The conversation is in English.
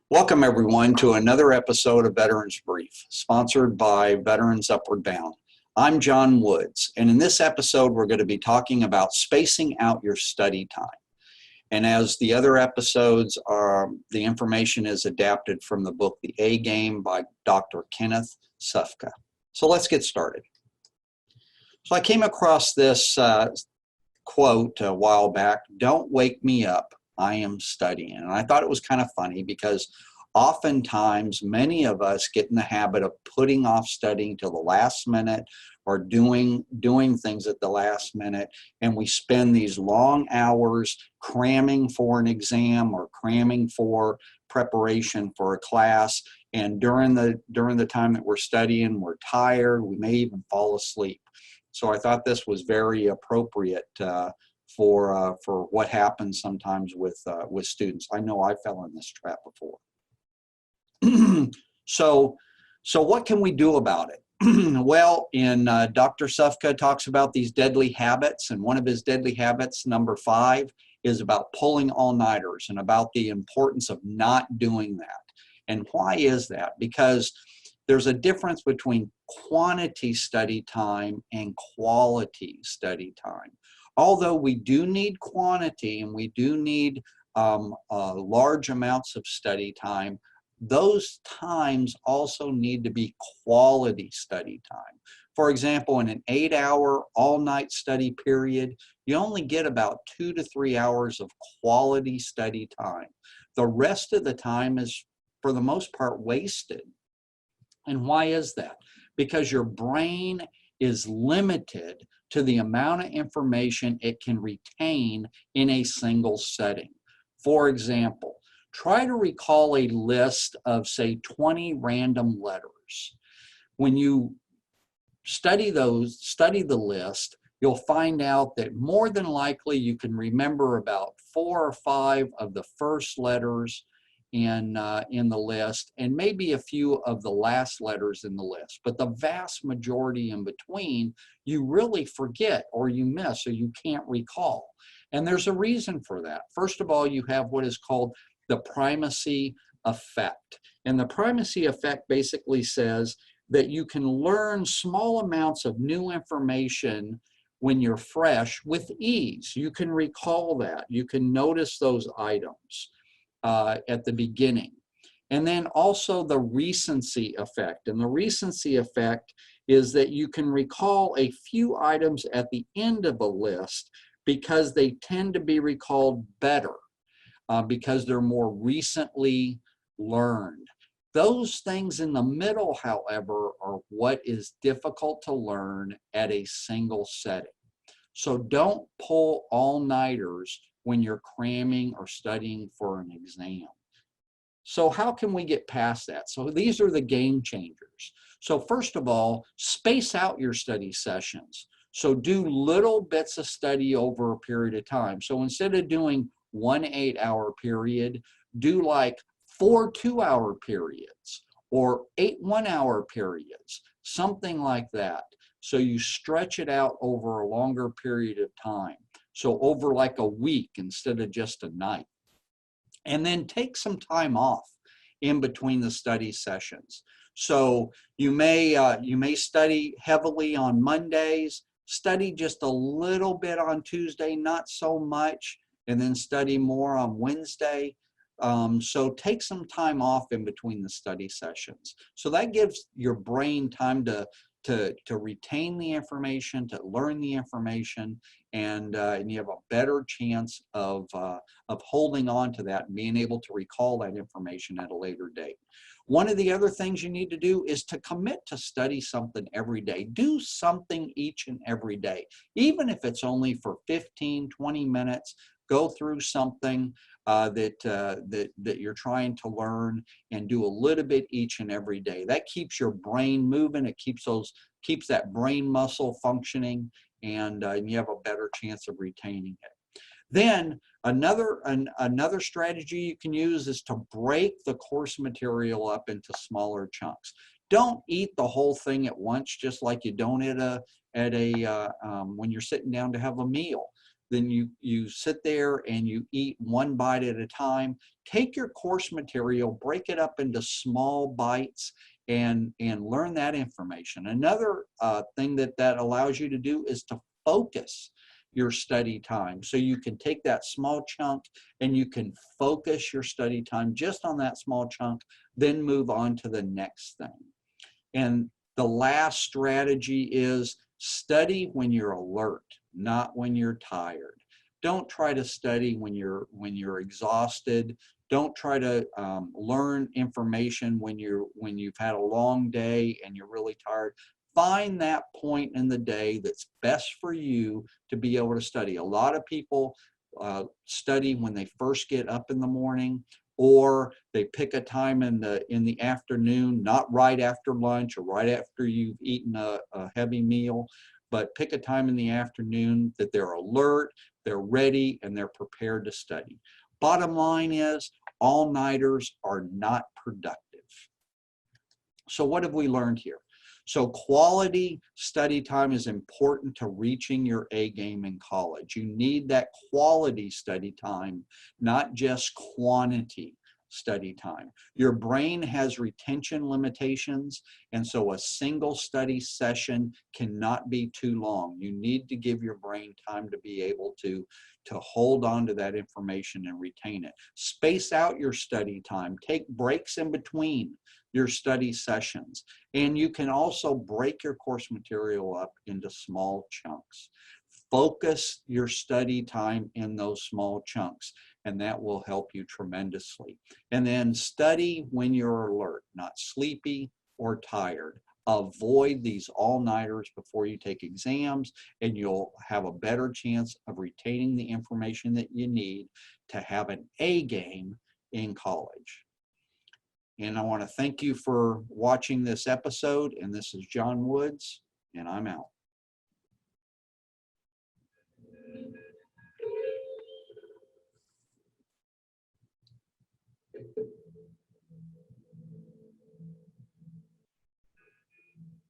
Welcome everyone to another episode of Veterans Brief, sponsored by Veterans Upward Bound. I'm John Woods, and in this episode we're going to be talking about spacing out your study time. And as the other episodes are, the information is adapted from the book The A Game by Dr. Kenneth Sufka. So let's get started. So I came across this quote a while back, "Don't wake me up, I am studying." And I thought it was kind of funny because oftentimes many of us get in the habit of putting off studying till the last minute or doing things at the last minute, and we spend these long hours cramming for an exam or cramming for preparation for a class, and during the time that we're studying, we're tired, we may even fall asleep. So I thought this was very appropriate for what happens sometimes with students. I know I fell in this trap before. So what can we do about it? Well, Dr. Sufka talks about these deadly habits, and one of his deadly habits, number 5, is about pulling all-nighters and about the importance of not doing that. And why is that? Because there's a difference between quantity study time and quality study time. Although we do need quantity and we do need large amounts of study time, those times also need to be quality study time. For example, in an 8-hour all-night study period, you only get about 2 to 3 hours of quality study time. The rest of the time is, for the most part, wasted. And why is that? Because your brain is limited to the amount of information it can retain in a single setting. For example, try to recall a list of, say, 20 random letters. When you study the list, you'll find out that more than likely you can remember about 4 or 5 of the first letters in the list, and maybe a few of the last letters in the list. But the vast majority in between, you really forget, or you miss, or you can't recall. And there's a reason for that. First of all, you have what is called the primacy effect. And the primacy effect basically says that you can learn small amounts of new information when you're fresh with ease. You can recall that. You can notice those items at the beginning. And then also the recency effect. And the recency effect is that you can recall a few items at the end of a list because they tend to be recalled better because they're more recently learned. Those things in the middle, however, are what is difficult to learn at a single setting. So don't pull all-nighters when you're cramming or studying for an exam. So how can we get past that? So these are the game changers. So first of all, space out your study sessions. So do little bits of study over a period of time. So instead of doing 1 8-hour period, do like 4 2-hour periods or 8 1-hour periods, something like that. So you stretch it out over a longer period of time. So over like a week instead of just a night. And then take some time off in between the study sessions. So you may study heavily on Mondays, study just a little bit on Tuesday, not so much, and then study more on Wednesday. So take some time off in between the study sessions. So that gives your brain time to retain the information, to learn the information, and you have a better chance of holding on to that and being able to recall that information at a later date. One of the other things you need to do is to commit to study something every day. Do something each and every day, even if it's only for 15, 20 minutes. Go through something that you're trying to learn and do a little bit each and every day. That keeps your brain moving. It keeps that brain muscle functioning, and you have a better chance of retaining it. Then another strategy you can use is to break the course material up into smaller chunks. Don't eat the whole thing at once, just like you don't when you're sitting down to have a meal. Then you sit there and you eat one bite at a time. Take your course material, break it up into small bites, and learn that information. Another thing that allows you to do is to focus your study time. So you can take that small chunk and you can focus your study time just on that small chunk, then move on to the next thing. And the last strategy is study when you're alert, not when you're tired. Don't try to study when you're exhausted. Don't try to learn information when you've had a long day and you're really tired. Find that point in the day that's best for you to be able to study. A lot of people study when they first get up in the morning, or they pick a time in the afternoon, not right after lunch or right after you've eaten a heavy meal, but pick a time in the afternoon that they're alert, they're ready, and they're prepared to study. Bottom line is, all-nighters are not productive. So what have we learned here? So quality study time is important to reaching your A game in college. You need that quality study time, not just quantity study time. Your brain has retention limitations, and so a single study session cannot be too long. You need to give your brain time to be able to hold on to that information and retain it. Space out your study time. Take breaks in between your study sessions. And you can also break your course material up into small chunks. Focus your study time in those small chunks, and that will help you tremendously. And then study when you're alert, not sleepy or tired. Avoid these all-nighters before you take exams, and you'll have a better chance of retaining the information that you need to have an A game in college. And I want to thank you for watching this episode, and this is John Woods, and I'm out.